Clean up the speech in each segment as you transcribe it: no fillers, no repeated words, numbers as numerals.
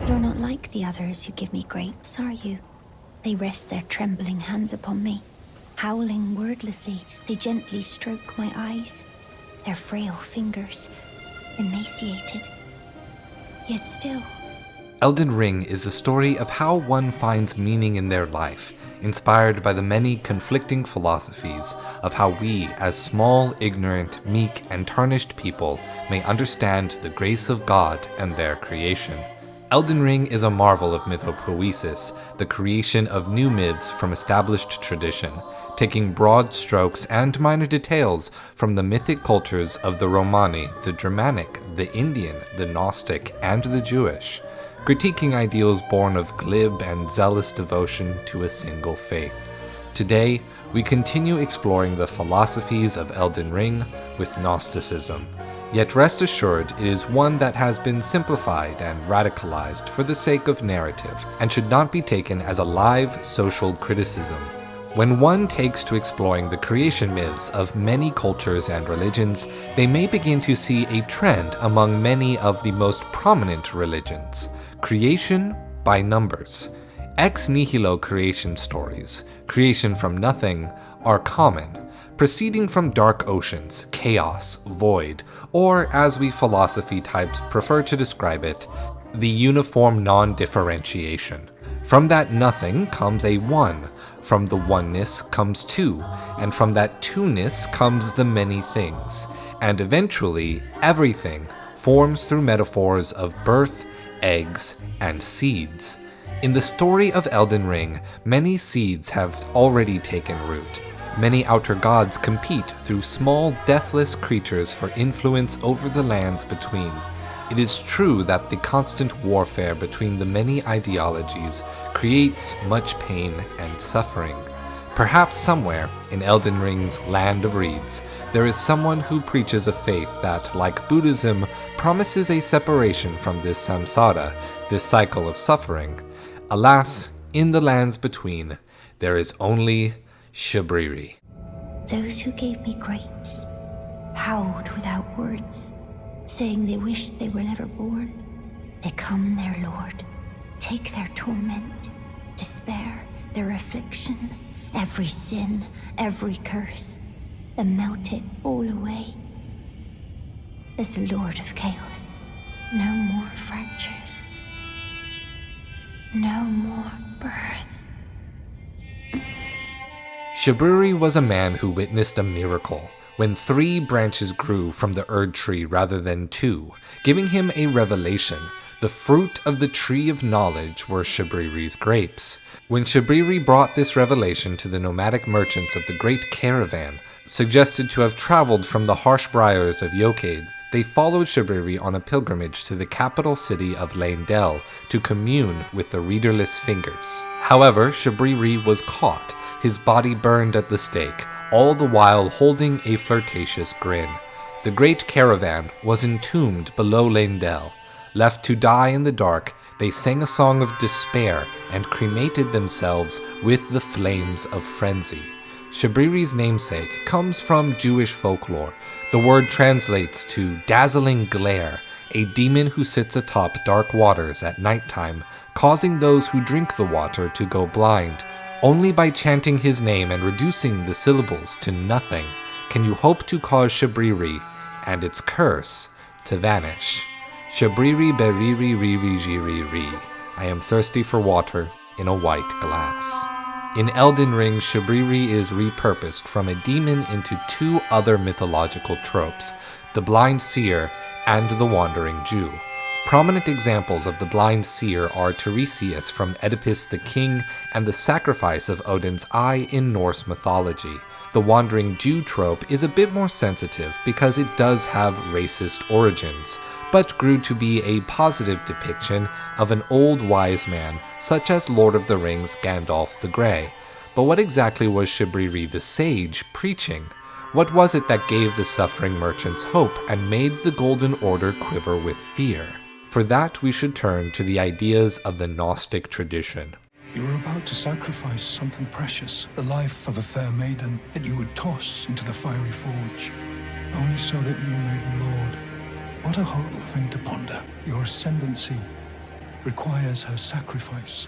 You're not like the others who give me grapes, are you? They rest their trembling hands upon me. Howling wordlessly, they gently stroke my eyes. Their frail fingers, emaciated, yet still. Elden Ring is the story of how one finds meaning in their life, inspired by the many conflicting philosophies of how we, as small, ignorant, meek, and tarnished people, may understand the grace of God and their creation. Elden Ring is a marvel of mythopoesis, the creation of new myths from established tradition, taking broad strokes and minor details from the mythic cultures of the Romani, the Germanic, the Indian, the Gnostic, and the Jewish, critiquing ideals born of glib and zealous devotion to a single faith. Today, we continue exploring the philosophies of Elden Ring with Gnosticism. Yet rest assured, it is one that has been simplified and radicalized for the sake of narrative, and should not be taken as a live social criticism. When one takes to exploring the creation myths of many cultures and religions, they may begin to see a trend among many of the most prominent religions: creation by numbers. Ex nihilo creation stories, creation from nothing, are common, proceeding from dark oceans, chaos, void, or, as we philosophy types prefer to describe it, the uniform non-differentiation. From that nothing comes a one, from the oneness comes two, and from that two-ness comes the many things, and eventually everything forms through metaphors of birth, eggs, and seeds. In the story of Elden Ring, many seeds have already taken root. Many outer gods compete through small, deathless creatures for influence over the lands between. It is true that the constant warfare between the many ideologies creates much pain and suffering. Perhaps somewhere in Elden Ring's Land of Reeds, there is someone who preaches a faith that, like Buddhism, promises a separation from this samsara, this cycle of suffering. Alas, in the lands between, there is only Shabriri. Those who gave me grapes howled without words, saying they wished they were never born. Become their lord, take their torment, despair, their affliction, every sin, every curse, and melt it all away. As the Lord of Chaos, no more fractures, no more birth. Shabriri was a man who witnessed a miracle, when 3 branches grew from the Erd tree rather than 2, giving him a revelation. The fruit of the tree of knowledge were Shabriri's grapes. When Shabriri brought this revelation to the nomadic merchants of the great caravan, suggested to have traveled from the harsh briars of Yokade, they followed Shabriri on a pilgrimage to the capital city of Leyndell to commune with the readerless fingers. However, Shabriri was caught, his body burned at the stake, all the while holding a flirtatious grin. The great caravan was entombed below Leyndell. Left to die in the dark, they sang a song of despair and cremated themselves with the flames of frenzy. Shabriri's namesake comes from Jewish folklore. The word translates to dazzling glare, a demon who sits atop dark waters at nighttime, causing those who drink the water to go blind. Only by chanting his name and reducing the syllables to nothing can you hope to cause Shabriri and its curse to vanish. Shabriri beriri riri jiri ri. I am thirsty for water in a white glass. In Elden Ring, Shabriri is repurposed from a demon into 2 other mythological tropes, the blind seer and the wandering Jew. Prominent examples of the blind seer are Tiresias from Oedipus the King and the sacrifice of Odin's eye in Norse mythology. The wandering Jew trope is a bit more sensitive because it does have racist origins, but grew to be a positive depiction of an old wise man, such as Lord of the Rings' Gandalf the Grey. But what exactly was Shabriri the sage preaching? What was it that gave the suffering merchants hope and made the Golden Order quiver with fear? For that, we should turn to the ideas of the Gnostic tradition. You were about to sacrifice something precious, the life of a fair maiden that you would toss into the fiery forge, only so that you may be Lord. What a horrible thing to ponder. Your ascendancy requires her sacrifice.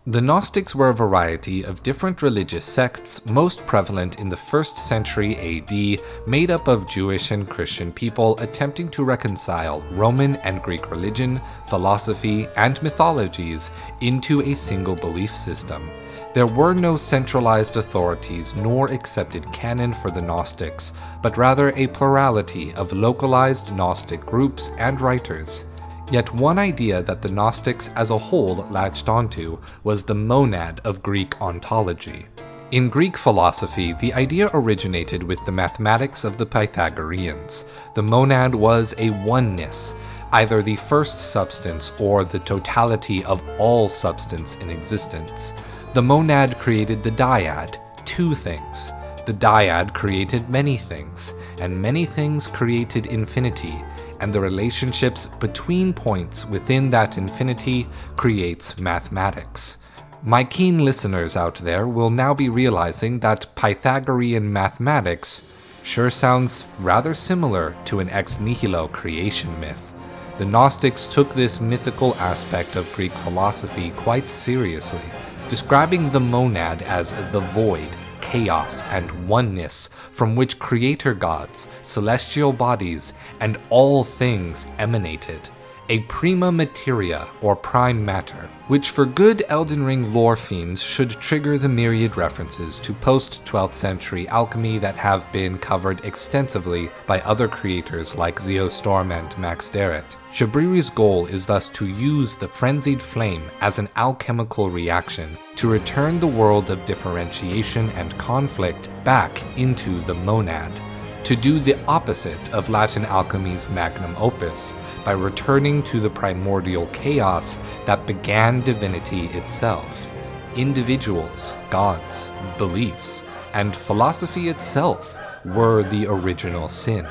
The Gnostics were a variety of different religious sects, most prevalent in the 1st century AD, made up of Jewish and Christian people attempting to reconcile Roman and Greek religion, philosophy, and mythologies into a single belief system. There were no centralized authorities nor accepted canon for the Gnostics, but rather a plurality of localized Gnostic groups and writers. Yet one idea that the Gnostics as a whole latched onto was the monad of Greek ontology. In Greek philosophy, the idea originated with the mathematics of the Pythagoreans. The monad was a oneness, either the first substance or the totality of all substance in existence. The monad created the dyad, two things. The dyad created many things, and many things created infinity, and the relationships between points within that infinity creates mathematics. My keen listeners out there will now be realizing that Pythagorean mathematics sure sounds rather similar to an ex nihilo creation myth. The Gnostics took this mythical aspect of Greek philosophy quite seriously, describing the monad as the void, chaos, and oneness from which creator gods, celestial bodies, and all things emanated, a prima materia or prime matter, which for good Elden Ring lore fiends should trigger the myriad references to post-12th century alchemy that have been covered extensively by other creators like Zeostorm and Max Derrett. Shabriri's goal is thus to use the Frenzied Flame as an alchemical reaction to return the world of differentiation and conflict back into the monad, to do the opposite of Latin alchemy's magnum opus by returning to the primordial chaos that began divinity itself. Individuals, gods, beliefs, and philosophy itself were the original sin.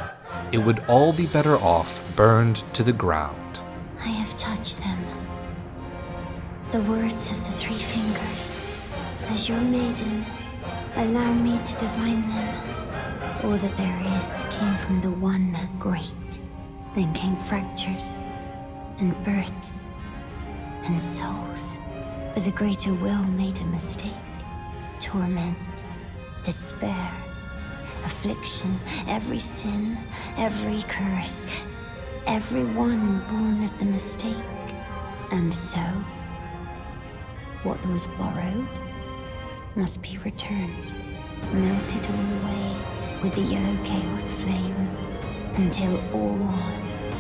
It would all be better off burned to the ground. I have touched them. The words of the 3 fingers. As your maiden, allow me to divine them. All that there is came from the one great. Then came fractures, and births, and souls. But the greater will made a mistake. Torment, despair, affliction, every sin, every curse, every one born of the mistake. And so, what was borrowed must be returned, melted all away with the yellow chaos flame, until all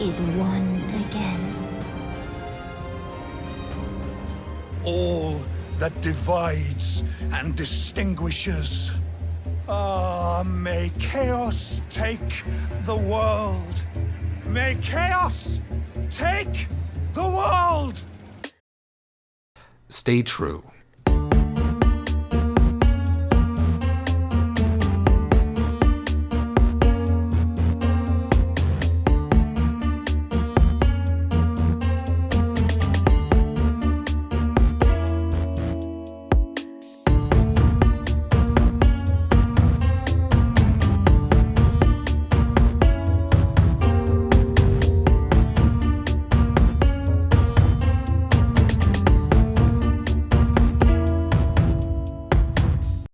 is one again. All that divides and distinguishes. Ah, may chaos take the world. May chaos take the world! Stay true.